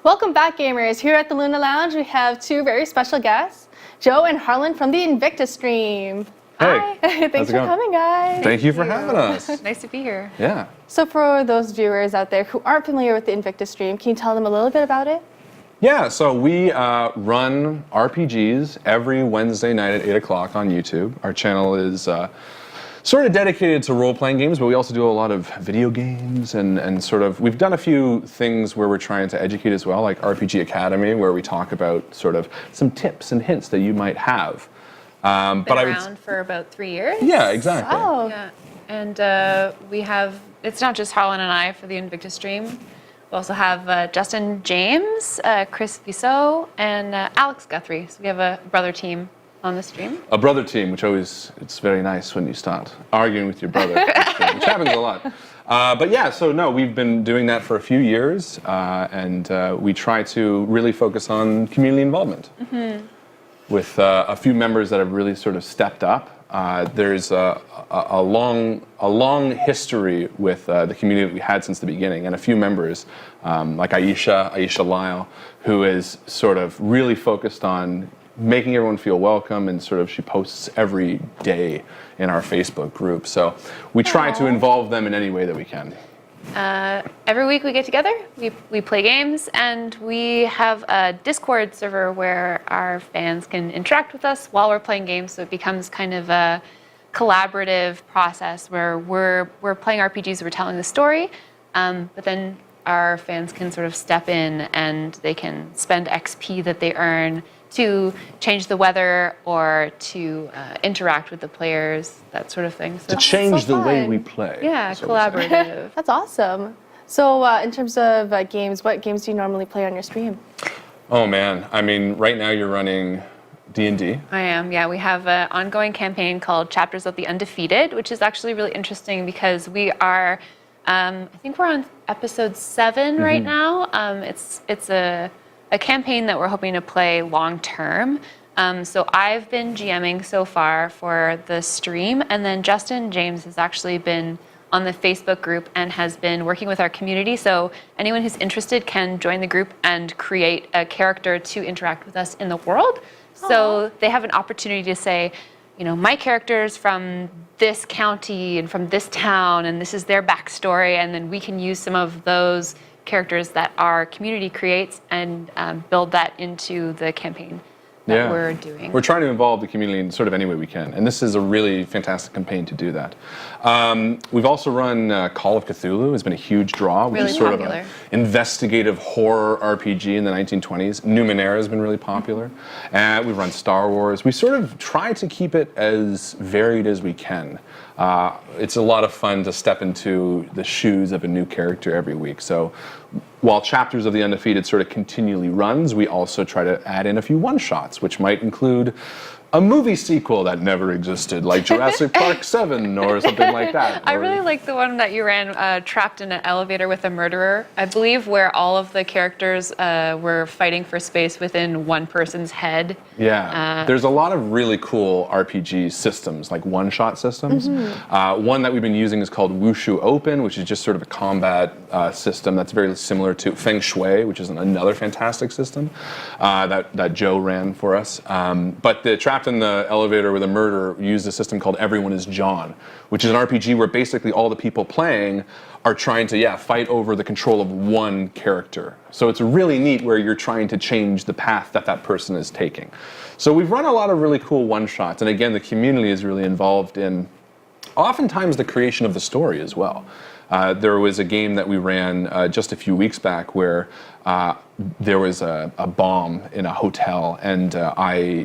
Welcome back, gamers. Here at the Luna Lounge, we have two very special guests, Joe and Harlan from the Invictus stream. Hey. Hi. Thanks for coming, guys. Thank you for having us. Nice to be here. Yeah. So for those viewers out there who aren't familiar with the Invictus stream, can you tell them a little bit about it? Yeah, so we run RPGs every Wednesday night at 8 o'clock on YouTube. Our channel is sort of dedicated to role-playing games, but we also do a lot of video games and sort of, we've done a few things where we're trying to educate as well, like RPG Academy, where we talk about sort of some tips and hints that you might have. Been around for about 3 years. Yeah, exactly. Oh. Yeah. And we have, it's not just Harlan and I for the Invictus stream. We also have Justin James, Chris Vissot, and Alex Guthrie. So we have a brother team on the stream. A brother team, which always, it's very nice when you start arguing with your brother, which happens a lot. But yeah, so no, we've been doing that for a few years, and we try to really focus on community involvement. Mm-hmm. With a few members that have really sort of stepped up. There's a long history with the community that we had since the beginning, and a few members, like Aisha Lyle, who is sort of really focused on making everyone feel welcome, and sort of she posts every day in our Facebook group. So we try to involve them in any way that we can. Every week we get together, we play games, and we have a Discord server where our fans can interact with us while we're playing games, so it becomes kind of a collaborative process where we're playing RPGs, we're telling the story, but then our fans can sort of step in and they can spend XP that they earn to change the weather or to interact with the players, that sort of thing. So to change so the way fun. we play. Yeah, collaborative. That's awesome. So in terms of games, what games do you normally play on your stream? Oh man, I mean, right now you're running D&D. I am, yeah. We have an ongoing campaign called Chapters of the Undefeated, which is actually really interesting because we are, I think we're on episode 7 right now. It's a campaign that we're hoping to play long term. So I've been GMing so far for the stream, and then Justin James has actually been on the Facebook group and has been working with our community. So anyone who's interested can join the group and create a character to interact with us in the world. So they have an opportunity to say, you know, my character's from this county and from this town, and this is their backstory, and then we can use some of those characters that our community creates and build that into the campaign that we're doing. We're trying to involve the community in sort of any way we can, and this is a really fantastic campaign to do that. We've also run Call of Cthulhu, has been a huge draw, which Really is sort popular. of an investigative horror RPG in the 1920s. Numenera has been really popular. We've run Star Wars. We sort of try to keep it as varied as we can. It's a lot of fun to step into the shoes of a new character every week. So while Chapters of the Undefeated sort of continually runs, we also try to add in a few one-shots, which might include a movie sequel that never existed, like Jurassic Park 7 or something like that. I really like the one that you ran, Trapped in an Elevator with a Murderer, I believe, where all of the characters were fighting for space within one person's head. Yeah, there's a lot of really cool RPG systems, like one-shot systems. One that we've been using is called Wushu Open, which is just sort of a combat system that's very similar to Feng Shui, which is another fantastic system that Joe ran for us. But the Trapped in the Elevator with a Murderer used a system called Everyone is John, which is an RPG where basically all the people playing are trying to, fight over the control of one character. So it's really neat where you're trying to change the path that that person is taking. So we've run a lot of really cool one-shots, and again, the community is really involved in oftentimes the creation of the story as well. There was a game that we ran just a few weeks back where there was a bomb in a hotel, and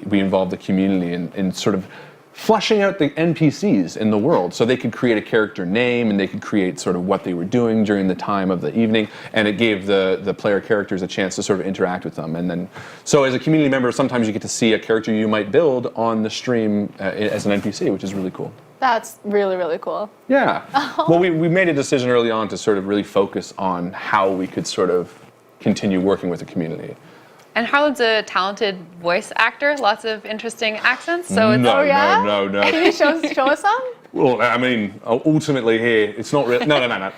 we involved the community in sort of fleshing out the NPCs in the world so they could create a character name and they could create sort of what they were doing during the time of the evening, and it gave the player characters a chance to sort of interact with them. And then, so as a community member, sometimes you get to see a character you might build on the stream as an NPC, which is really cool. That's really, really cool. Yeah. Well, we made a decision early on to sort of really focus on how we could sort of continue working with the community. And Harlan's a talented voice actor, lots of interesting accents. So it's No. Can you show us some? Well, I mean, ultimately here, it's not really, no.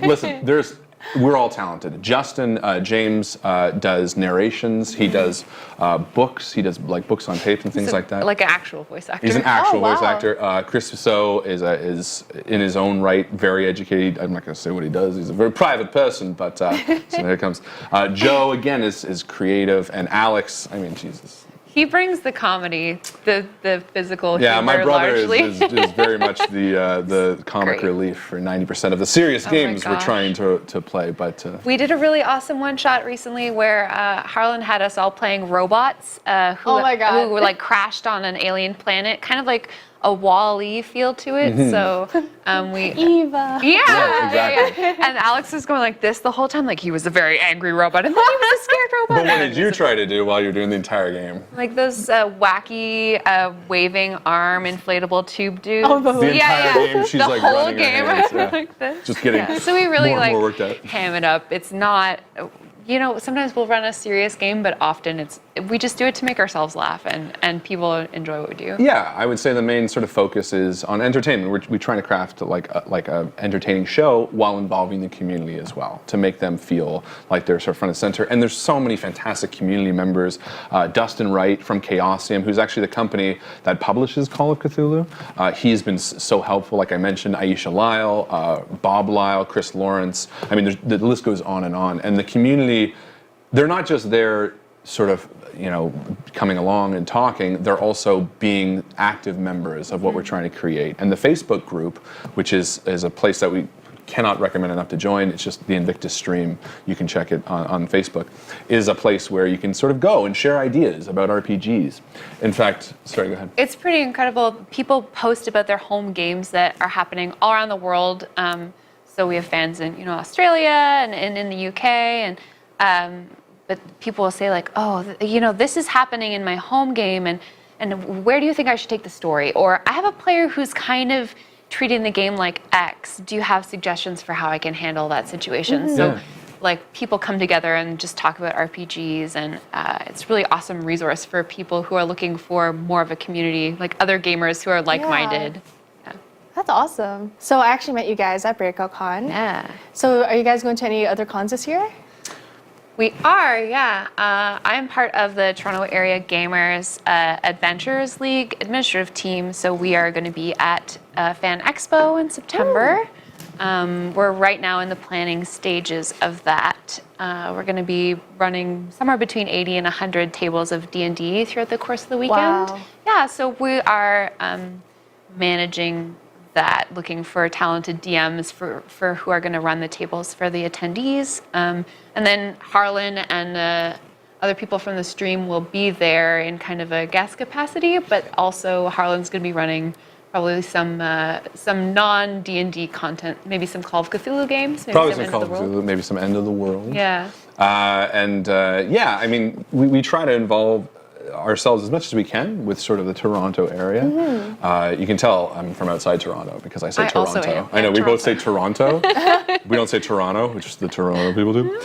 Listen, there's we're all talented. Justin James does narrations. He does books. He does like books on tape and things like that. Like an actual voice actor. He's an actual wow. voice actor. Chris Fusso is in his own right very educated. I'm not going to say what he does. He's a very private person, but so here it comes. Joe again is creative, and Alex. I mean, Jesus. He brings the comedy, the physical Yeah, humor my brother largely. is very much the comic Great. relief for 90% of the serious my games we're gosh. trying to play. But We did a really awesome one-shot recently where Harlan had us all playing robots who, Oh my God. who were like crashed on an alien planet, kind of like a Wall-E feel to it. Mm-hmm. So we Eva. yeah, exactly. And Alex was going like this the whole time, like he was a very angry robot, and then he was a scared robot. But what and did you try to do while you're doing the entire game? Like those wacky waving arm inflatable tube dudes. Oh, the entire game, she's the like whole running her game hands, yeah. like this. Just getting Yeah. So we really more and like more worked out. ham it up. It's not, sometimes we'll run a serious game, but often we just do it to make ourselves laugh, and people enjoy what we do. Yeah, I would say the main sort of focus is on entertainment. We're trying to craft like a entertaining show while involving the community as well, to make them feel like they're sort of front and center. And there's so many fantastic community members. Dustin Wright from Chaosium, who's actually the company that publishes Call of Cthulhu. He's been so helpful. Like I mentioned, Aisha Lyle, Bob Lyle, Chris Lawrence. I mean, the list goes on. And the community, they're not just there sort of coming along and talking, they're also being active members of what we're trying to create. And the Facebook group, which is a place that we cannot recommend enough to join, it's just the Invictus stream, you can check it on Facebook, is a place where you can sort of go and share ideas about RPGs. In fact, sorry, go ahead. It's pretty incredible. People post about their home games that are happening all around the world. So we have fans in Australia and in the UK, and but people will say like, oh, this is happening in my home game, and where do you think I should take the story? Or I have a player who's kind of treating the game like X. Do you have suggestions for how I can handle that situation? So Yeah. like people come together and just talk about RPGs, and it's a really awesome resource for people who are looking for more of a community, like other gamers who are like-minded. That's awesome. So I actually met you guys at Breakout Con. Yeah. So are you guys going to any other cons this year? We are, yeah. I'm part of the Toronto Area Gamers Adventures League administrative team, so we are going to be at Fan Expo in September. We're right now in the planning stages of that. We're going to be running somewhere between 80 and 100 tables of D&D throughout the course of the weekend. Wow. Yeah, so we are managing that, looking for talented DMs for who are going to run the tables for the attendees. And then Harlan and other people from the stream will be there in kind of a guest capacity, but also Harlan's going to be running probably some non-D&D content, maybe some Call of Cthulhu games, maybe Probably some some Call of Cthulhu, maybe some End of the World. Yeah. I mean, we try to involve ourselves as much as we can with sort of the Toronto area. You can tell I'm from outside Toronto because I say I Toronto. also am. I know Yeah, we both say Toronto. Toronto. We don't say Toronto, which the Toronto people do.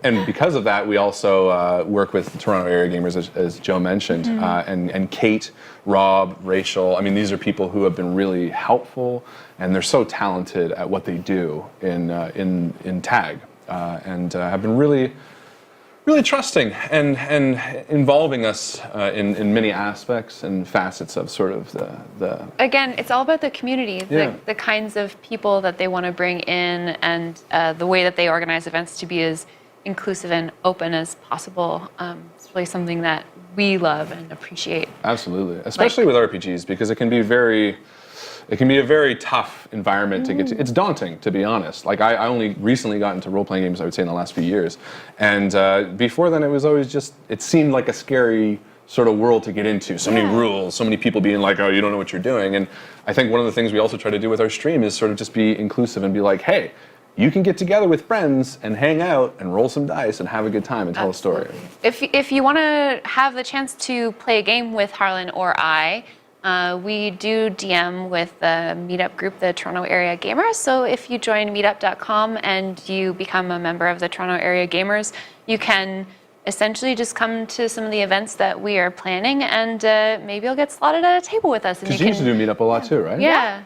And because of that, we also work with Toronto area gamers, as Joe mentioned, and Kate, Rob, Rachel. I mean, these are people who have been really helpful, and they're so talented at what they do in tag, and have been really trusting and involving us in many aspects and facets of sort of the Again, it's all about the community, Yeah. the kinds of people that they want to bring in, and the way that they organize events to be as inclusive and open as possible. It's really something that we love and appreciate. Absolutely, especially with RPGs, because it can be a very tough environment to get to. It's daunting, to be honest. Like I only recently got into role-playing games, I would say, in the last few years. And before then, it was always it seemed like a scary sort of world to get into. So many rules, so many people being like, oh, you don't know what you're doing. And I think one of the things we also try to do with our stream is sort of just be inclusive and be like, hey, you can get together with friends and hang out and roll some dice and have a good time and tell a story. If you want to have the chance to play a game with Harlan or I, we do DM with the meetup group, the Toronto Area Gamers. So if you join meetup.com and you become a member of the Toronto Area Gamers, you can essentially just come to some of the events that we are planning, and maybe you'll get slotted at a table with us. Because you used to do meetup a lot too, right? Yeah.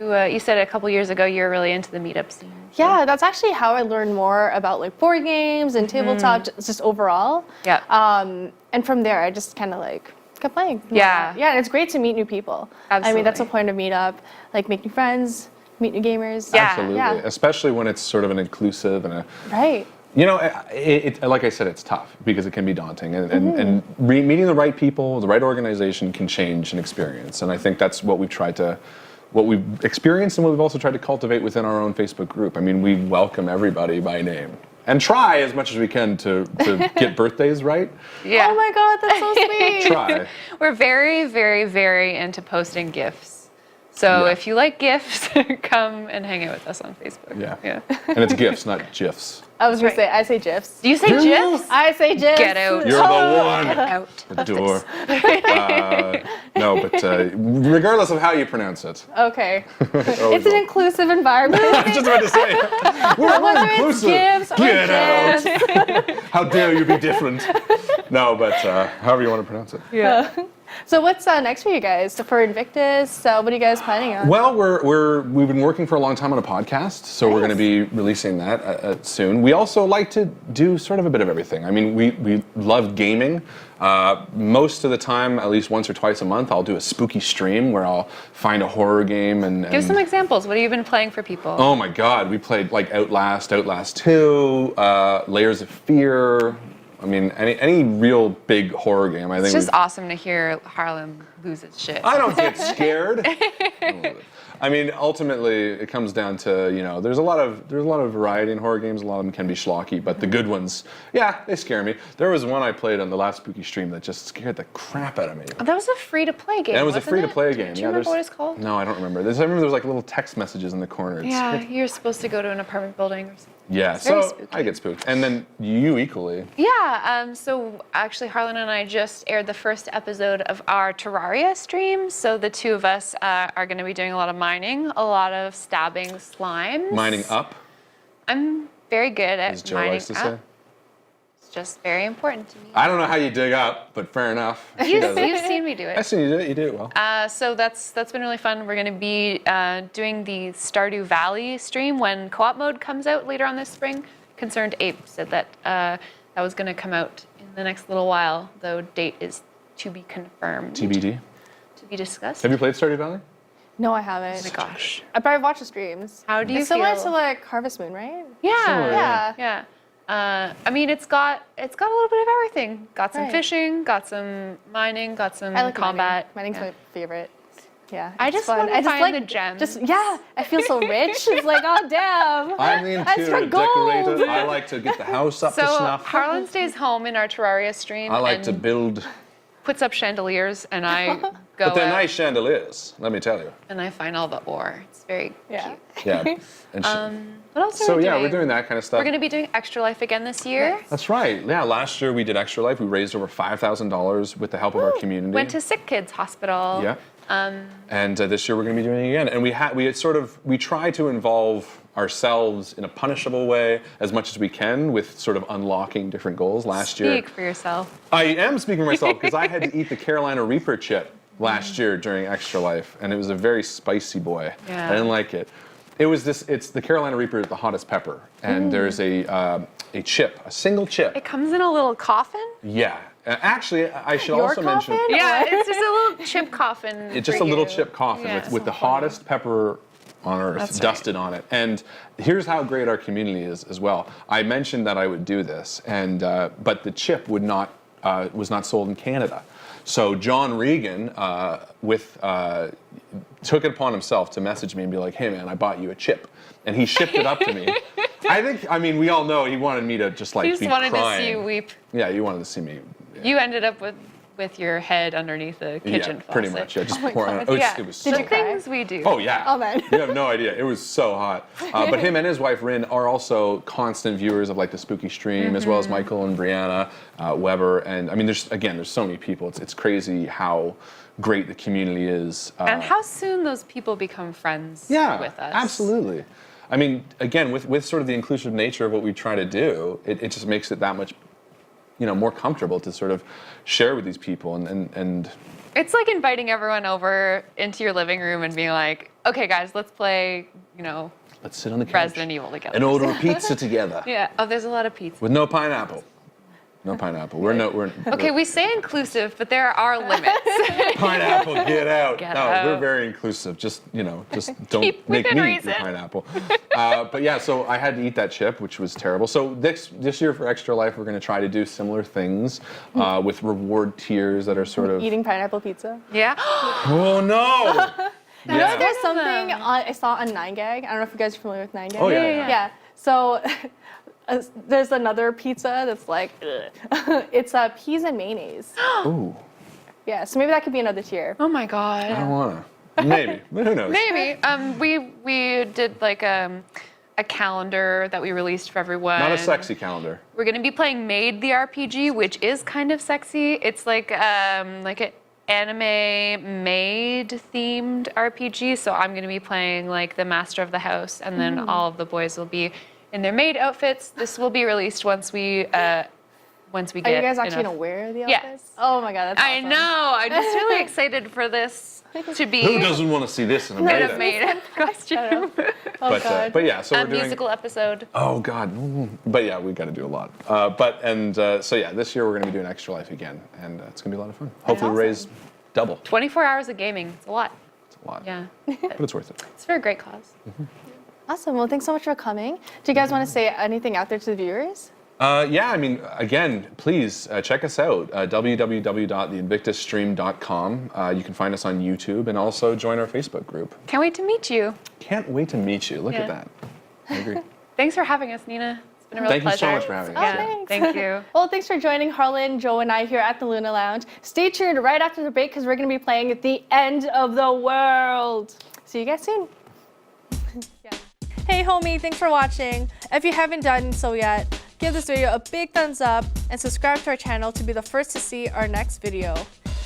You said a couple years ago you were really into the meetup scene. Yeah, that's actually how I learned more about like board games and tabletop, just overall. Yeah. And from there, I just kind of like kept playing. Yeah. Yeah, and it's great to meet new people. I mean, that's the Absolutely. point of meetup, like make new friends, meet new gamers. Yeah. Absolutely, Yeah. especially when it's sort of an inclusive and a. Right. You know, like I said, it's tough because it can be daunting, and meeting the right people, the right organization can change an experience, and I think that's what we've experienced and what we've also tried to cultivate within our own Facebook group. I mean, we welcome everybody by name and try as much as we can to get birthdays right. Yeah. Oh my God, that's so sweet. Try. We're very, very, very into posting GIFs. So Yeah. if you like GIFs, come and hang out with us on Facebook. Yeah. And it's GIFs, not GIFs. I was gonna That's say, I say GIFs. Do you say Do you? GIFs? I say GIFs. Get out. You're the one. Out. The door. No, but regardless of how you pronounce it. Okay. Oh, It's an inclusive environment. I was just about to say. We're Whether it's inclusive. GIFs or Get out. GIFs. How dare you be different? No, but however you want to pronounce it. Yeah. So what's next for you guys? So for Invictus, what are you guys planning on? Well, we've been working for a long time on a podcast, so we're going to be releasing that soon. We also like to do sort of a bit of everything. I mean, we love gaming. Most of the time, at least once or twice a month, I'll do a spooky stream where I'll find a horror game and Give some examples. What have you been playing for people? Oh my God, we played like Outlast, Outlast 2, Layers of Fear. I mean, any real big horror game. I think It's just awesome to hear Harlan lose his shit. I don't get scared. I mean, ultimately, it comes down to, you know, there's a lot of variety in horror games. A lot of them can be schlocky, but the good ones, yeah, they scare me. There was one I played on the last spooky stream that just scared the crap out of me. That was a free-to-play game. And it was a wasn't free-to-play game. Do you remember what it's called? No, I don't remember. I remember there was like little text messages in the corner. It Yeah, scared- you're supposed to go to an apartment building or something. Yeah, It's very so spooky. I get spooked. And then you equally. Yeah, so actually Harlan and I just aired the first episode of our Terraria stream. So the two of us are going to be doing a lot of mining, a lot of stabbing slimes. Mining up, I'm very good at as Joe mining likes to up. say. It's just very important to me. I don't know how you dig up, but fair enough. She You've does it. you've seen me do I it. see you do it. You do it well. So that's been really fun. We're going to be doing the Stardew Valley stream when co-op mode comes out later on this spring. Concerned Ape said that that was going to come out in the next little while, though date is to be confirmed. TBD. To be discussed. Have you played Stardew Valley? No, I haven't. Oh my gosh. But I've watched the streams. How do you It's similar feel? to like Harvest Moon, right? Yeah. Similar, Yeah. Yeah. I mean, it's got a little bit of everything. Got some Right. fishing, got some mining, got some I like combat. Mining's Yeah. my favorite. Yeah. I it's just fun. wanna I just find like the gems. Just yeah, I feel so rich. It's like, oh damn. I'm the That's for interior gold. decorator. I like to get the house up to So snuff. Harlan stays home in our Terraria stream I like and to build, puts up chandeliers, and I go but they're out nice chandeliers. Let me tell you. and I find all the ore. It's very Yeah. cute. Yeah. And What else are so we yeah, doing? we're doing that kind of stuff. We're going to be doing Extra Life again this year. That's right. Yeah, last year we did Extra Life. We raised over $5,000 with the help of our community. Went to Sick Kids Hospital. Yeah. And this year we're going to be doing it again. And we try to involve ourselves in a punishable way as much as we can with sort of unlocking different goals. Last year, Speak for yourself. I am speaking for myself because I had to eat the Carolina Reaper chip last year during Extra Life, and it was a very spicy boy. Yeah. I didn't like it. It's the Carolina Reaper, the hottest pepper, and there's a chip, a single chip. It comes in a little coffin. Yeah. Actually, I should Your also mention. coffin? Yeah, it's just a little chip coffin. It's just for a little you. chip coffin Yeah. with the hottest pepper on earth That's right. dusted on it. And here's how great our community is as well. I mentioned that I would do this, and but the chip was not sold in Canada. So John Regan took it upon himself to message me and be like, "Hey man, I bought you a chip," and he shipped it up to me. I mean, we all know he wanted me to just like He just be wanted crying. to see you weep. Yeah, you wanted to see me. You ended up with your head underneath the kitchen yeah, faucet. pretty much. Yeah, just my pouring. God. It was, Yeah. it was the so Did you cry? things we do. Oh yeah. Oh, man. You have no idea. It was so hot. But him and his wife Rin are also constant viewers of like the spooky stream, as well as Michael and Brianna Weber. And I mean, there's so many people. It's crazy how great the community is. And how soon those people become friends Yeah, with us. absolutely. I mean, again, with sort of the inclusive nature of what we try to do, it just makes it that much more comfortable to sort of share with these people and It's like inviting everyone over into your living room and being like, okay, guys, let's play, let's sit on the couch Resident Evil together. and order a pizza together. Yeah. Oh, there's a lot of pizza. With no pineapple. No pineapple. Okay, we say inclusive, but there are limits. Pineapple, get out. Get no, out. we're very inclusive. Just don't Keep make within me eat your reason. pineapple. But yeah, so I had to eat that chip, which was terrible. So this year for Extra Life, we're going to try to do similar things with reward tiers that are sort of. Eating pineapple pizza. Yeah. Oh no! You know, there's something I saw on 9gag. I don't know if you guys are familiar with 9gag. Oh, yeah. Yeah. So there's another pizza that's like, ugh. It's peas and mayonnaise. Ooh, Yeah. So maybe that could be another tier. Oh my I God. don't wanna. Maybe, but who knows? Maybe. We did like a calendar that we released for everyone. Not a sexy calendar. We're gonna be playing Made the RPG, which is kind of sexy. It's like an anime Made themed RPG. So I'm gonna be playing like the master of the house, and then all of the boys will be in their maid outfits. This will be released once we get. Are you guys actually enough. gonna wear the Yes. outfits? Oh my God, that's I awesome. know. I'm just really excited for this to be Who doesn't want to see this in a in maid a outfit? maid costume. Oh God. But yeah, so we're A doing. musical episode. Oh God! But yeah, we got to do a lot. So yeah, this year we're going to be doing Extra Life again, and it's going to be a lot of fun. Hopefully, awesome. raise double. 24 hours of gaming. It's a lot. It's a lot. Yeah. But it's worth it. It's for a great cause. Awesome. Well, thanks so much for coming. Do you guys want to say anything out there to the viewers? Yeah, I mean, again, please check us out. www.theinvictusstream.com. You can find us on YouTube and also join our Facebook group. Can't wait to meet you. Can't wait to meet you. Look at Yeah. that. I agree. Thanks for having us, Nina. It's been a real Thank you pleasure. so much for having us. Yeah, thanks. thank you. Well, thanks for joining Harlan, Joe, and I here at the Luna Lounge. Stay tuned right after the break because we're going to be playing The End of the World. See you guys soon. Yeah. Hey, homie, thanks for watching. If you haven't done so yet, give this video a big thumbs up and subscribe to our channel to be the first to see our next video.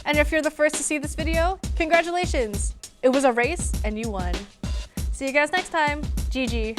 And if you're the first to see this video, congratulations! It was a race and you won. See you guys next time. GG.